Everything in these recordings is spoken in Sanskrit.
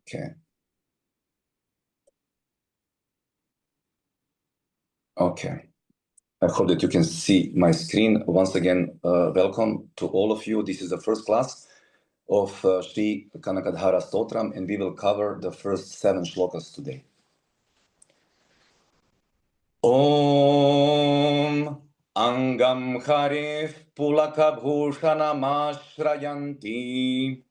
Okay. Okay. I hope that you can see my screen. Once again, welcome to all of you. This is the first class of Sri Kanakadhara Stotram, and we will cover the first 7 shlokas today. Om Angam Harif Pulaka Bhushanamashrayanti.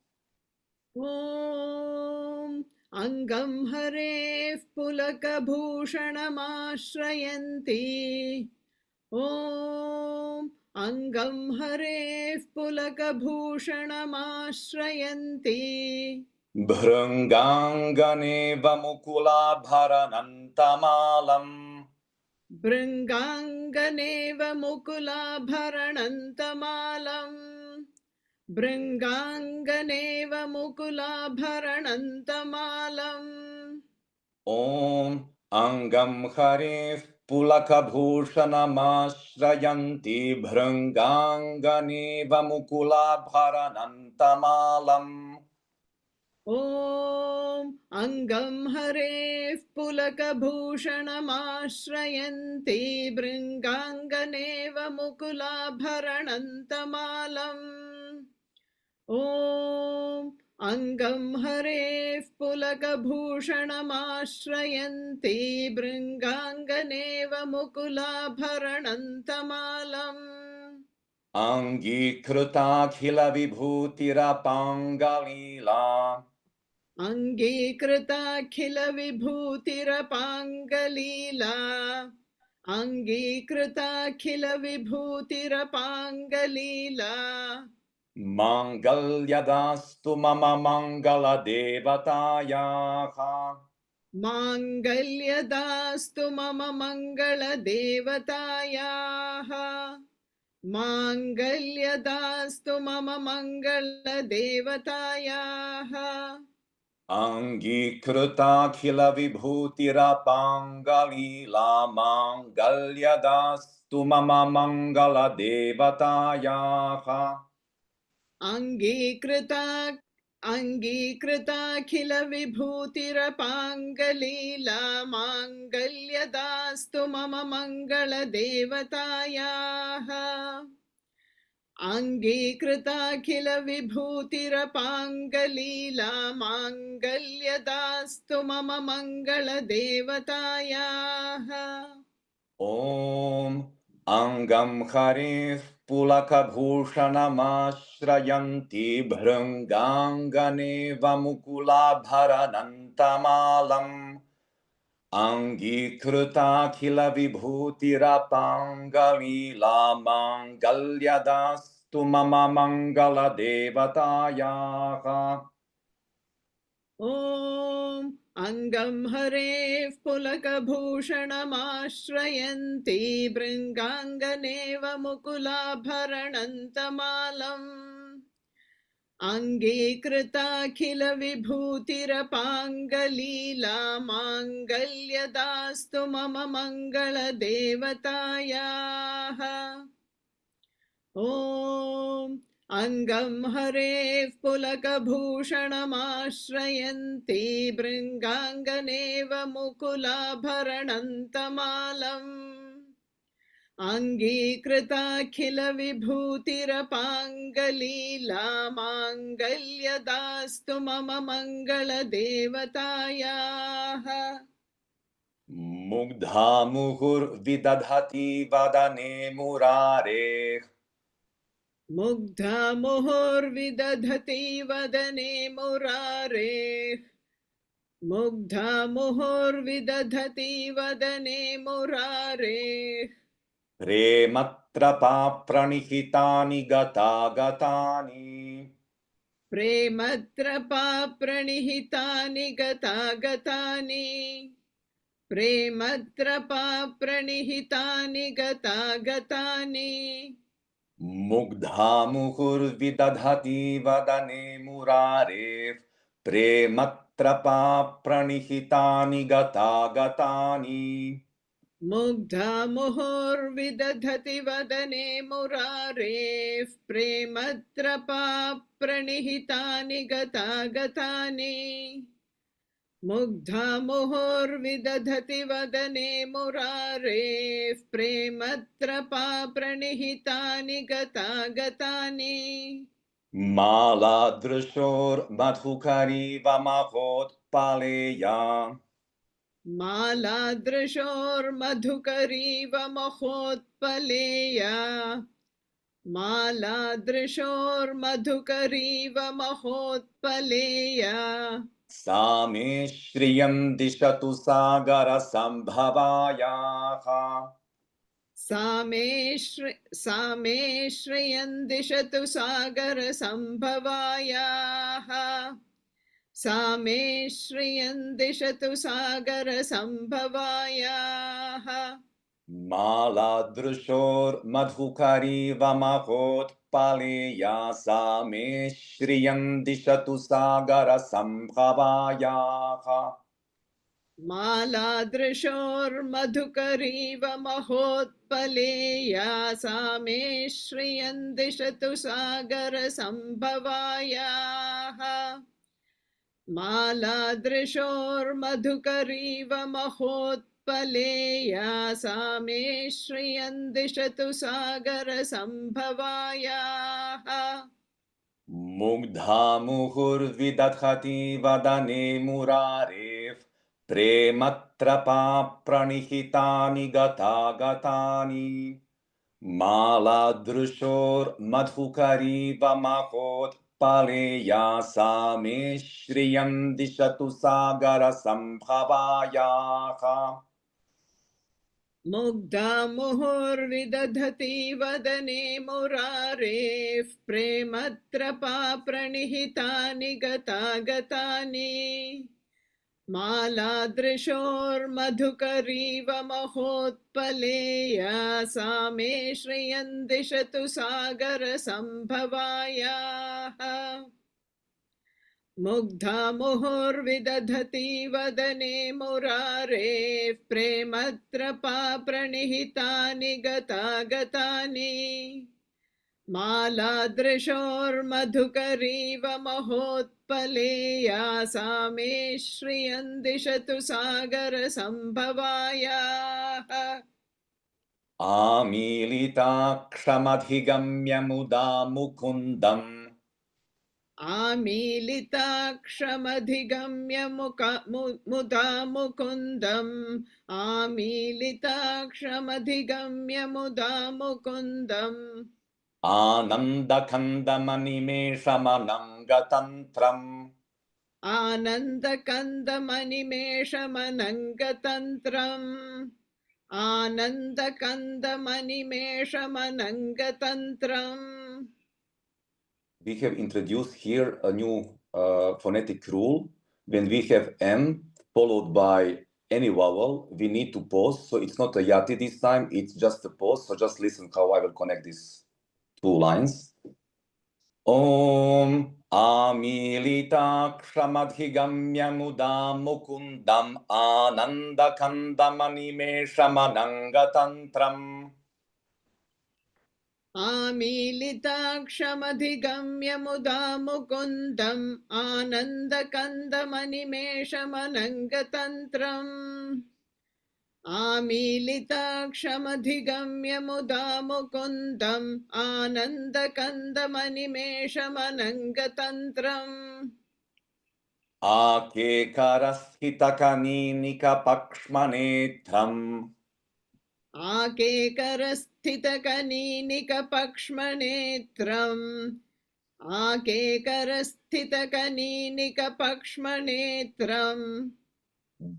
Om Angam Hare Pulakabhushanamashrayanti. Om Angam Hare Pulakabhushanamashrayanti. Bhranganganeva Mukula Bharanantamalam. Bringanganeva Mukulabharanantamalam. Bringanganeva Mukulabharanantamalam. Om Angam Harif Pulakabhushanamashrayanti Bhranganganeva Mukula Bharanantamalam. Om Angam Hare Pulakabhushanamashrayanti Bringanganeva Mukulabharanantamalam. Om Angam Hare Pulakabhushanamashrayanti Bringanganeva Mukulabharanantamalam. Angikruta Khila Vibhutira Pangalila. Angikruta Vibhutirapangaleela. Angikruta Vibhutirapangaleela. Mangalyadastu Mama Mangala Devatayaha. Mangalyadastu mama mangala devatayaha. Mangalyadastu mama mangala devatayaha. Angikruta Khila Vibhutira Pangalila Mangalyadastu Mama Mangala Devatayaha. Angikruta Vibhutirapangaleela Mangalyadastu mama mangala devatayaha. Angikruta Vibhutirapangaleela Mangalyadastu mama mangala devatayaha. Om Angam Harif Pulakabhushanamashrayanti Bhranganganeva Mukula Bharanantamalam. Angikruta Khila Vibhutirapangaleela Mangalyadastu Mama Mangala Devatayaha. Om Angam Hare Pulakabhushanamashrayanti Bringanganeva Mukulabharanantamalam. Angikruta Vibhutirapangaleela Mangalyadastu mama mangala devatayaha. Om Angam Hare Pulakabhushanamashrayanti Bringanganeva Mukulabharanantamalam. Angikruta Vibhutirapangaleela Mangalyadastu mama mangala devatayaha. Mugdha Muhur Vidadhati Vadane Murare. Mugdha Muhur Vidadhati Vadane Murare. Mugdha Muhur Vidadhati Vadane Murare. Prematrapa Pranihitani Gata Gatani. Prematrapa Pranihitani Gata Gatani. Prematrapa Pranihitani Gata Gatani. Mugdha Muhur Vidadhati Vadane Murare. Prematrapa Pranihitani Gata Gatani. Mugdha Muhur Vidadhati Vadane Murare. Prematrapa Pranihitani Gata Gatani. मुग्धा मुहुर्विदधति वदने मुरारेः प्रेमत्रपा प्रणिहितानि गतागतानि मालादृशोर्मधुकरीव महोत्पलेया मालादृशोर्मधुकरीव महोत्पलेया मालादृशोर्मधुकरीव महोत्पलेया सा मे श्रियं दिशतु सागरसम्भवायाः सा मे श्रियं दिशतु सागरसम्भवायाः सा मे श्रियं दिशतु सागरसम्भवायाः मालादृशोर्मधुकरीव महोत्पलेया सा मे श्रियं दिशतु सागरसम्भवायाः मालादृशोर्मधुकरीव महोत्पलेया सा मे श्रियं दिशतु सागरसम्भवायाः मालादृशोर्मधुकरीव महोत्पलेया सा मे श्रियं दिशतु सागरसम्भवायाः मुग्धा मुहुर्विदधति वदने मुरारेः प्रेमत्रपा प्रणिहितानि गतागतानि मालादृशोर्मधुकरीव महोत्पलेया सा मे श्रियं दिशतु सागरसम्भवायाः मुग्धा मुहुर्विदधति वदने मुरारेः प्रेमत्रपा प्रणिहितानि गतागतानि मालादृशोर्मधुकरीव महोत्पलेया सा मे श्रियं दिशतु सागरसम्भवायाः मुग्धा मुहुर्विदधति वदने मुरारेः प्रेमत्रपा प्रणिहितानि गतागतानि मालादृशोर्मधुकरीव महोत्पलेया सा मे श्रियं दिशतु सागरसम्भवायाः आमीलिताक्षमधिगम्य मुदा मुकुन्दम् आमीलिताक्षमधिगम्य मुदा मुकुन्दम् आमीलिताक्षमधिगम्य मुदा मुकुन्दम् आनन्दकन्दमनिमेषमनङ्गतन्त्रम् आनन्दकन्दमनिमेषमनङ्गतन्त्रम् आनन्दकन्दमनिमेषमनङ्गतन्त्रम् We have introduced here a new phonetic rule. When we have M followed by any vowel, we need to pause. So it's not a yati this time, it's just a pause. So just listen how I will connect these two lines. Om Amilitakshamadhigamya mudam mukundam anandakandamanimeshamanangatantram. आमीलिताक्षमधिगम्य मुदा मुकुन्दम् आनन्दकन्दमनिमेषमनङ्गतन्त्रम् आमीलिताक्षमधिगम्य मुदा मुकुन्दम् आनन्दकन्दमनिमेषमनङ्गतन्त्रम् आकेकरस्थितकनीनिकपक्ष्मनेत्रम् आकेकरस्थितकनीनिकपक्ष्मनेत्रम् आकेकरस्थितकनीनिकपक्ष्मनेत्रम्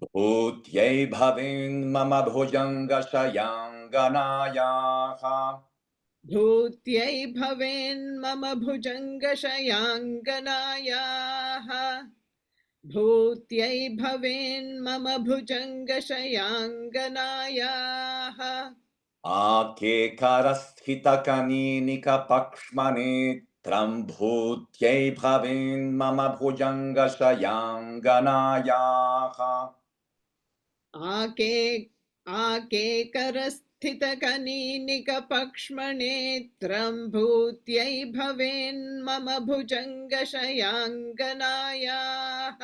भूत्यै भवेन्मम भुजङ्गशयाङ्गनायाः भूत्यै भवेन्मम भुजङ्गशयाङ्गनायाः भूत्यै भवेन्मम भुजङ्गशयाङ्गनायाः आकेकरस्थितकनीनिकपक्ष्मनेत्रम् भूत्यै भवेन्मम भुजङ्गशयाङ्गनायाः आकेकरस्थितकनीनिकपक्ष्मनेत्रम् भूत्यै भवेन्मम भुजङ्गशयाङ्गनायाः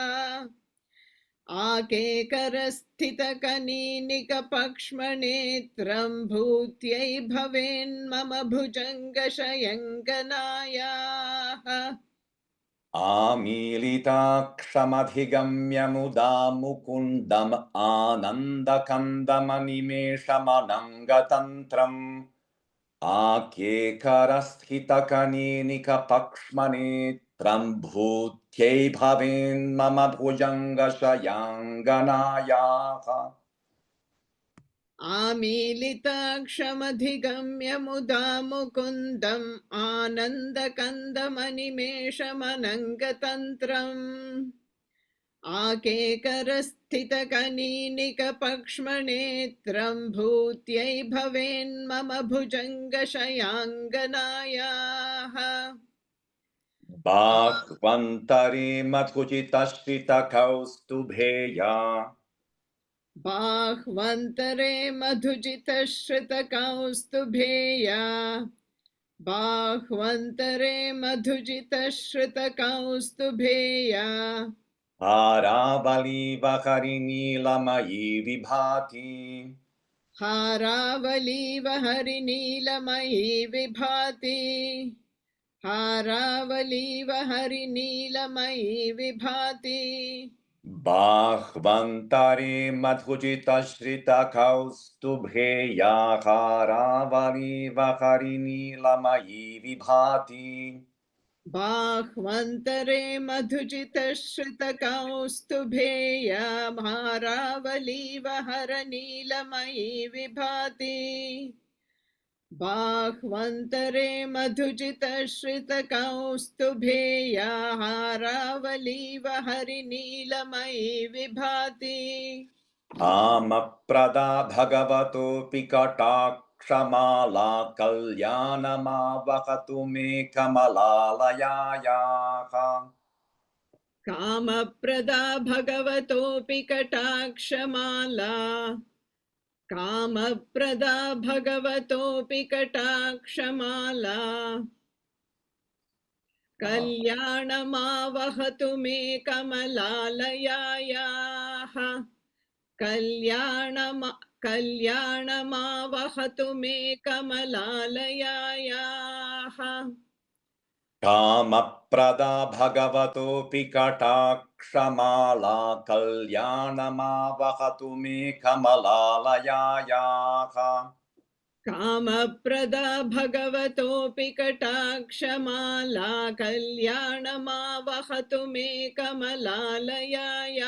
आकेकरस्थितकनीनिकपक्ष्मनेत्रं भूत्यै भवेन्मम भुजङ्गशयङ्कनायाः आमीलिताक्षमधिगम्य मुदा मुकुन्दम् आनन्दकन्दमनिमेषमनङ्गतन्त्रम् आकेकरस्थितकनीनिकपक्ष्मनेत्रं भूत्यै भवेन्मम भुजङ्गशयाङ्गनायाः आमीलिताक्षमधिगम्य मुदा मुकुन्दम् आनन्दकन्दमनिमेषमनङ्गतन्त्रम् आकेकरस्थितकनीनिकपक्ष्मनेत्रं भूत्यै भवेन्मम भुजङ्गशयाङ्गनायाः बाह्वन्तरे मधुचितश्रितकौस्तुभेया बाह्वन्तरे मधुजितश्रुतकौस्तुभेया बाह्वन्तरे मधुजितश्रुतकौस्तुभेया हारावलीवहरिनीलमयी विभाति हारावलीव हरिनीलमयी विभाति हारावलीव हरिनीलमयी विभाति बाह्वन्तरे मधुजितश्रितकौस्तुभेया हारावलीवहरिनीलमयी विभाति बाह्वन्तरे मधुजितश्रुतकौस्तुभेया हारावलीव हरनीलमयी विभाति बाह्वन्तरे मधुजितश्रितकौस्तुभेया हारावलीव हरिनीलमयी विभाति कामप्रदा भगवतोऽपि कटाक्षमाला कल्याणमावहतु मे कमलालयायाः कामप्रदा भगवतोऽपि कटाक्षमाला कामप्रदा भगवतोऽपि कटाक्षमाला कल्याणमावहतु मे कमलालयायाः कल्याणमावहतु मे कमलालयायाः कामप्रदा भगवतोऽपि कटाक्षमाला कल्याणमावहतु मे कमलालयायाः कामप्रदा भगवतोऽपि कटाक्षमाला कल्याणमावहतु मे कमलालयायाः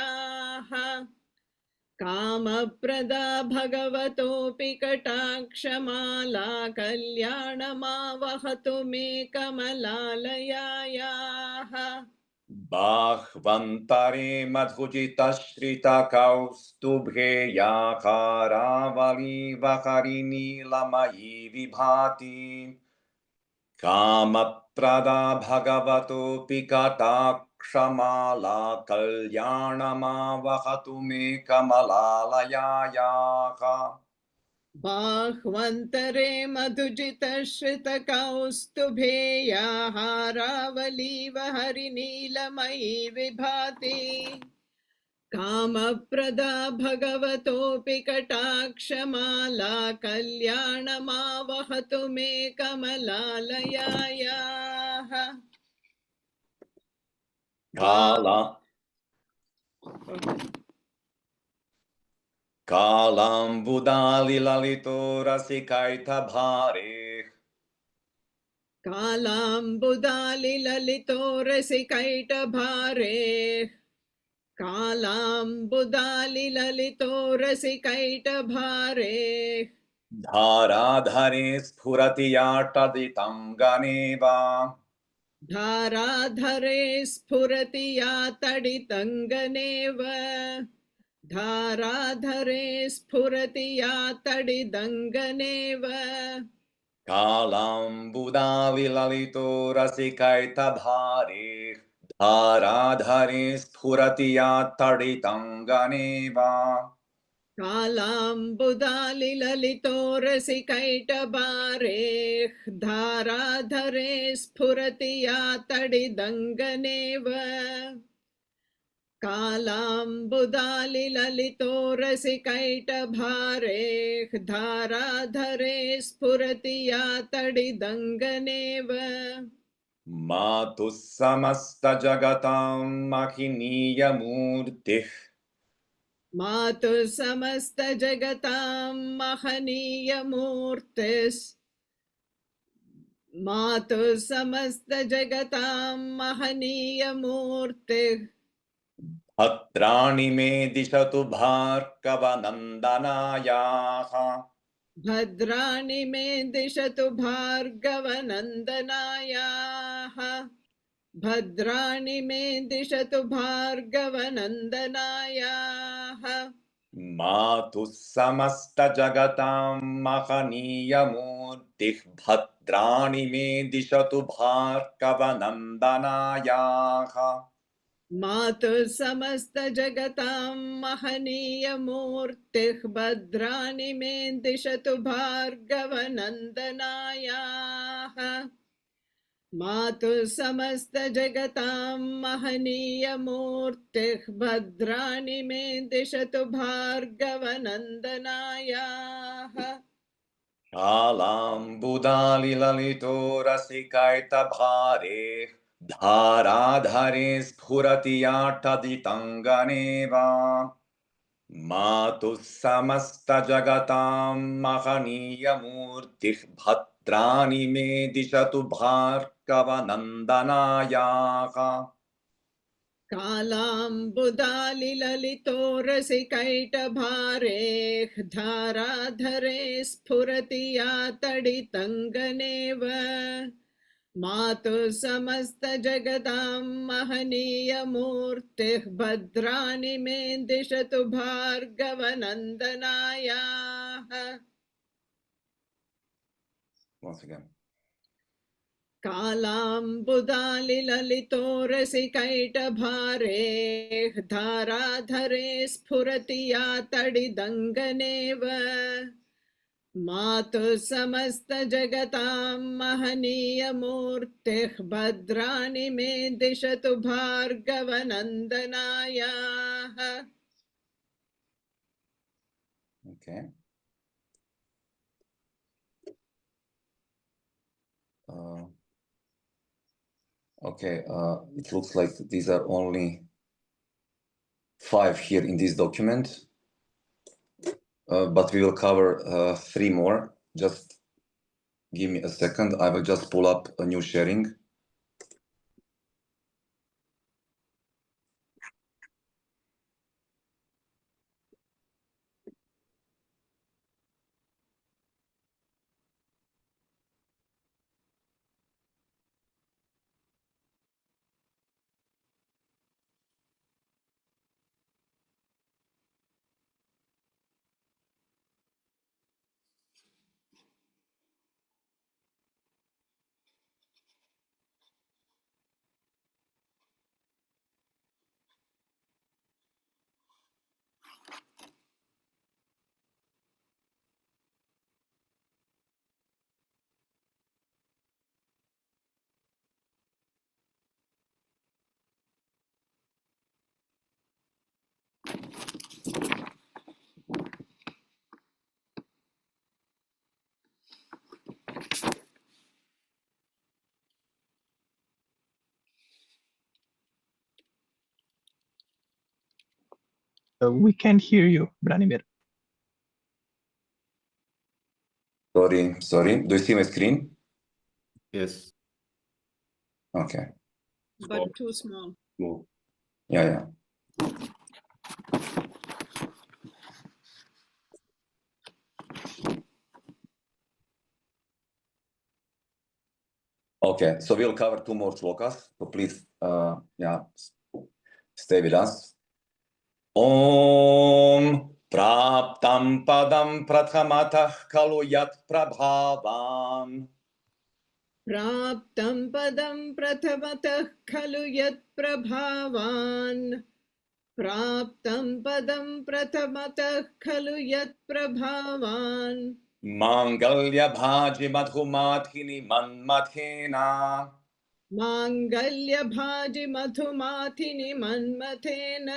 कामप्रदा भगवतोऽपि कटाक्षमाला कल्याणमावहतु मे कमलालयायाः बाह्वन्तरे मधुजितश्रितकौस्तुभेया हारावलीवहरिनीलमयी विभाति कामप्रदा भगवतोऽपि कटाक्षमाला कल्याणमावहतु मे कमलालयायाः बाह्वन्तरे मधुजितश्रितकौस्तुभेया हारावलीव हरिनीलमयी विभाति कामप्रदा भगवतोऽपि कटाक्षमाला कल्याणमावहतु मे कमलालयायाः कालाम्बुदालिललितो रसिकैटभारेः कालाम्बुदालिललितो रसिकैटभारेः कालाम्बुदालिललितो रसिकैटभारेः धाराधरे स्फुरति याटदितङ्गनेव धाराधरे स्फुरति या तडितङ्गनेव धाराधरे स्फुरति या तडिदङ्गनेव कालाम्बुदालिललितो रसिकैटभारेः धाराधरे स्फुरति याटदितङ्गनेव कालाम्बुदालिललितो रसिकैटभारेः धाराधरे स्फुरति या तडिदङ्गनेव कालाम्बुदालिललितो रसिकैटभारेः धाराधरे स्फुरति या तडिदङ्गनेव मातुः समस्तजगतां महनीयमूर्तिः मातुः समस्तजगतां महनीयमूर्तिस् मातुः समस्तजगतां महनीयमूर्तिः भद्राणि मे दिशतु भार्गवनन्दनायाः भद्राणि मे दिशतु भार्गवनन्दनायाः भद्राणि मे दिशतु भार्गवनन्दनायाः मातुः समस्तजगतां महनीयमूर्तिः भद्राणि मे दिशतु भार्गवनन्दनायाः मातुः समस्तजगतां महनीयमूर्तिः भद्राणि मे दिशतु भार्गवनन्दनायाः मातुः समस्तजगतां महनीयमूर्तिः भद्राणि मे दिशतु भार्गवनन्दनायाः शालाम्बुदालिललितो रसिकैतभारेः धाराधरे स्फुरति याटदितङ्गनेव मातुः समस्तजगतां महनीयमूर्तिः भद्राणि मे दिशतु भार्गवनन्दनायाः कालाम्बुदालिललितो रसिकैटभारेः धाराधरे स्फुरति या तडितङ्गनेव मातुः समस्तजगतां महनीयमूर्तिः भद्राणि मे दिशतु भार्गवनन्दनायाः Once again. कालाम्बुदालिललितो रसिकैटभारेः धाराधरे स्फुरति या तडिदङ्गनेव मातुः समस्तजगतां महनीयमूर्तिः भद्राणि मे दिशतु भार्गवनन्दनायाः Okay. It looks like these are only 5 here in this document, but we will cover 3 more. Just give me a second. I will just pull up a new sharing. We can't hear you, Branimir. Sorry. Do you see my screen? Yes. Okay. but too small. Move. Yeah. Okay, so we'll cover 2 more shlokas. So please, stay with us. Om praptam padam prathamatah kalu yat prabhavan. प्राप्तं पदं प्रथमतः खलु यत् प्रभावान् प्राप्तं पदं प्रथमतः खलु यत् प्रभावान् Mangalya bhaji madhumadhini manmadhena माङ्गल्यभाजि मधुमाथिनि मन्मथेन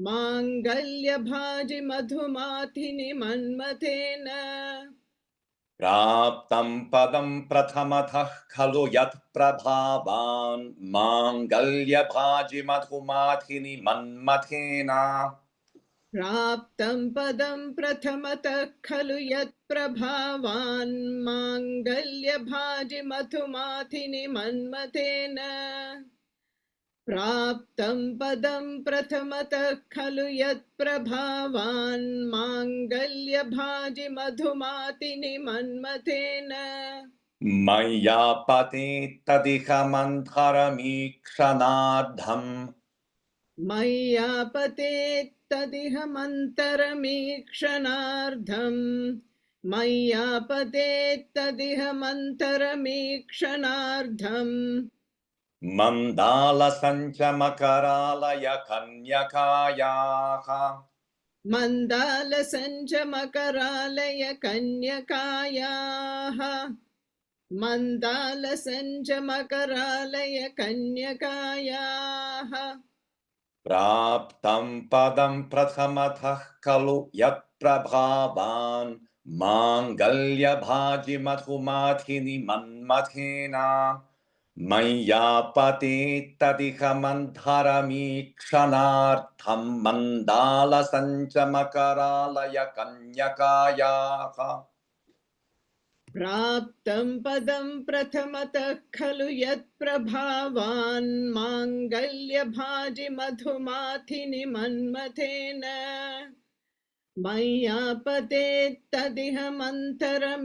माङ्गल्यभाजि मधुमाथिनि मन्मथेन प्राप्तं पदं प्रथमतः खलु यत्प्रभावान् माङ्गल्यभाजिमधुमाथिनि मन्मथेन प्राप्तं पदं प्रथमतः खलु यत्प्रभावान् माङ्गल्यभाजि मधुमाथिनि मन्मथेन प्राप्तं पदं प्रथमतः खलु यत्प्रभावान् माङ्गल्यभाजि मधुमातिनि मन्मथेन मय्यापते तदिह मन्थरमीक्षणार्धम् मय्यापतेत्तदिह मन्तरमीक्षणार्धम् मय्यापतेत्तदिह मन्तरमीक्षणार्धम् मन्दालसञ्चमकरालय कन्यकायाः मन्दालसञ्चमकरालय कन्यकायाः मन्दालसञ्चमकरालय कन्यकायाः प्राप्तं पदं प्रथमतः खलु यत्प्रभावान् माङ्गल्यभाजिमधुमाथिनि मन्मथेन मय्यापते तदिह मन्थरमीक्षणार्थं मन्दालसञ्चमकरालय कन्यकायाः प्राप्तं पदं प्रथमतः खलु यत्प्रभावान् माङ्गल्यभाजि मधुमाथिनि मन्मथेन मय्यापतेत्तदिह मन्तरमीक्षणार्धं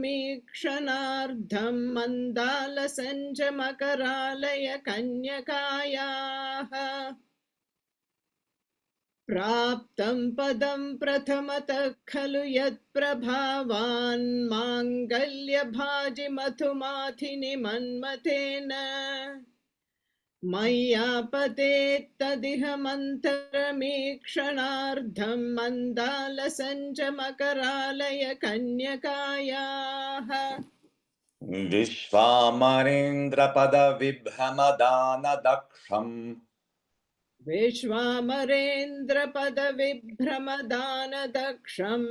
मन्दालसञ्चमकरालय कन्यकायाः प्राप्तं पदं प्रथमतः खलु यत्प्रभावान् माङ्गल्यभाजि मधुमाथिनि मन्मथेन मय्यापतेत्तदिह मन्तरमीक्षणार्धं मन्दालसञ्चमकरालय कन्यकायाः विश्वामरेन्द्रपदविभ्रमदानदक्षम् विश्वामरेन्द्रपदविभ्रमदानदक्षम्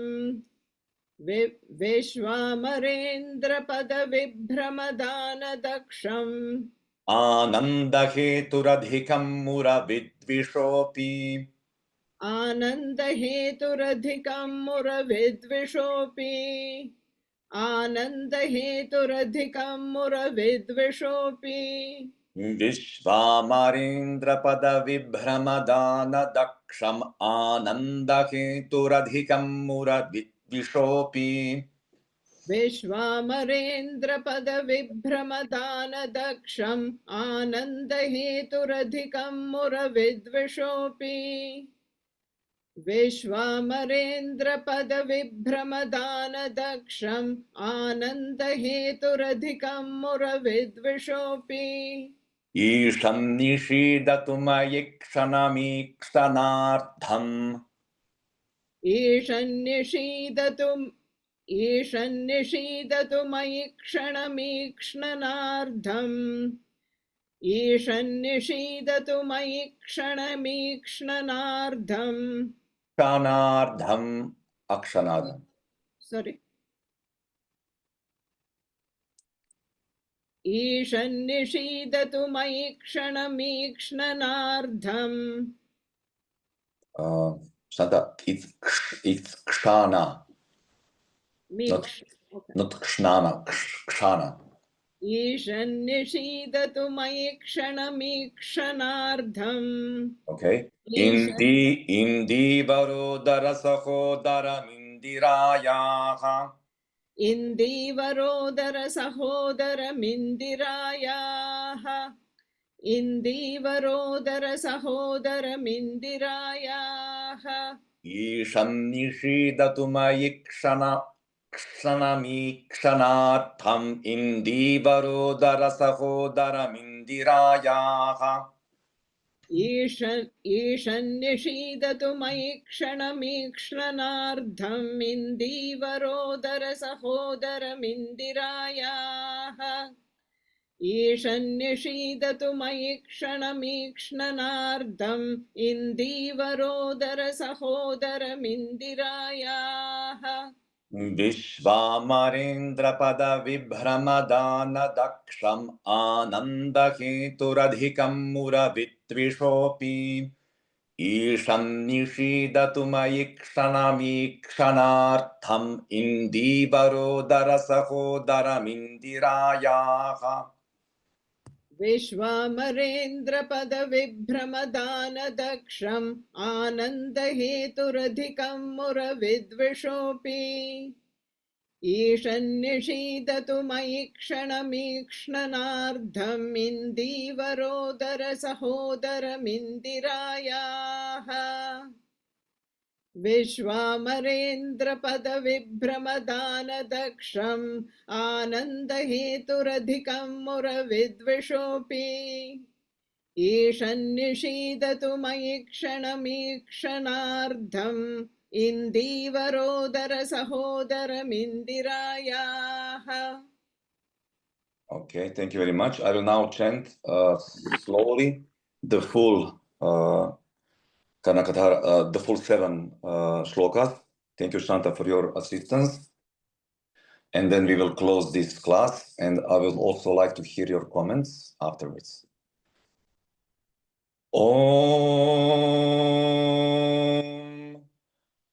विश्वामरेन्द्रपदविभ्रमदानदक्षम् आनन्दहेतुरधिकं मुरविद्विषोऽपि आनन्दहेतुरधिकं मुरविद्विषोऽपि आनन्दहेतुरधिकं मुरविद्विषोऽपि विश्वामरेन्द्रपदविभ्रमदानदक्षम् आनन्दहेतुरधिकं मुरविद्विषोऽपि विश्वामरेन्द्रपदविभ्रमदानदक्षम् आनन्दहेतुरधिकं मुरविद्विषोऽपि विश्वामरेन्द्रपदविभ्रमदानदक्षम् आनन्दहेतुरधिकं मुरविद्विषोऽपि ईशं निषीदतु मयि क्षणमीक्षणार्थम् ईशन्निषीदतु मयि क्षणमीक्षणार्धम् ईशन्निषीदतु मयि क्षणमीक्षणार्धम् क्षणार्धम् अक्षणार्धम् sorry ईशन्निषीदतु मयि क्षणमीक्षणार्धम् Shanta, it's kshana, not kshnana, kshana. ईशन्निषीदतु मयि क्षणमीक्षणार्धम् Okay. इन्दीवरोदरसहोदरमिन्दिरायाः इन्दीवरोदरसहोदरमिन्दिरायाः इन्दीवरोदरसहोदरमिन्दिरायाः ईशं निषीदतु मयि क्षणमीक्षणार्थम् इन्दीवरोदरसहोदरमिन्दिरायाः ईशन्निषीदतु मयि क्षणमीक्षणार्धम् इन्दीवरोदरसहोदरमिन्दिरायाः ईशन्निषीदतु मयि क्षणमीक्ष्णनार्धम् इन्दीवरोदरसहोदरमिन्दिरायाः विश्वामरेन्द्रपदविभ्रमदानदक्षम् आनन्दहेतुरधिकं मुरविद्विषोऽपि ईशन्निषीदतु मयि क्षणमीक्षणार्थम् इन्दीवरोदरसहोदरमिन्दिरायाः विश्वामरेन्द्रपदविभ्रमदानदक्षम् आनन्दहेतुरधिकं मुरविद्विषोऽपि ईशन्निषीदतु मयि क्षणमीक्ष्णनार्धम् इन्दीवरोदरसहोदरमिन्दिरायाः विश्वामरेन्द्रपदविभ्रमदानदक्षम् आनन्दहेतुरधिकं मुरविद्विषोऽपि ईशन्निषीदतु मयि क्षणमीक्षणार्धम् इन्दीवरोदरसहोदरमिन्दिरायाः. Okay, thank you very much. I will now chant slowly the full Kanakadhara, the full 7 shlokas. Thank you, Shanta, for your assistance. And then we will close this class, and I will also like to hear your comments afterwards. Om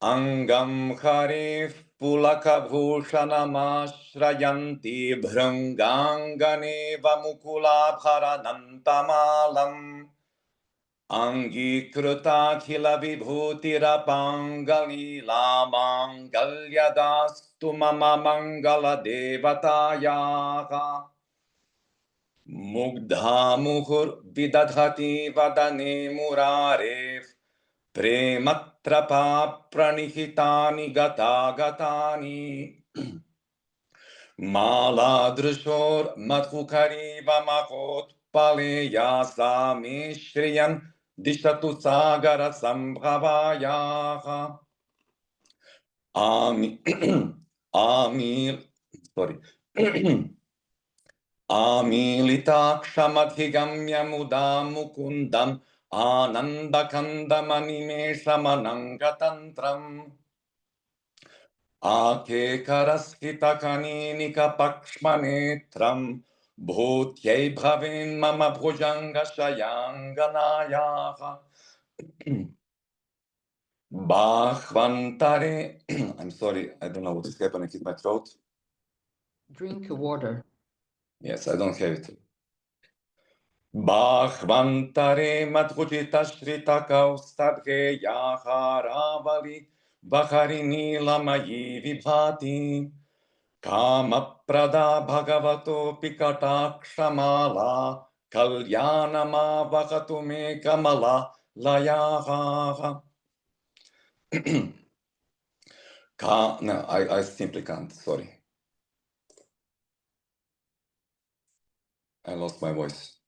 Angam Harif Pulakabhushanamashrayanti Bhranganganeva Mukulabharanantamalam Angikrutakila Vibhutirapangalilam Mangalyadastu Mama Mangala Devatayaha Mugdha Muhur Vidadhati Vadane Muraref Prematrapa Pranihitani Gata Gatani Mala Drushor Madhukariva Mahot Paleya Samishriyan Dishatu Sagara Sambhavayaha Amil sorry Amilitakshamadhigamya Mudam Mukundam Anandakandamanimeshamanangatantram Ake Karaskitakanīnika Pakshmanetram Bhutyai Bhavin Mama Bhujanga Shayanganayaha Bhagwantare I'm sorry, I don't know what is happening in my throat. Drink water. Yes, I don't have it. Bhagwantare Madhujita Shrita Kaustadhe Yaharavali Bharini Lamayi Vibhati Kama Prada Bhagavato Pikatakshamala Kalyanama Vakatu Me Kamala Layaha No, I simply can't, sorry. I lost my voice.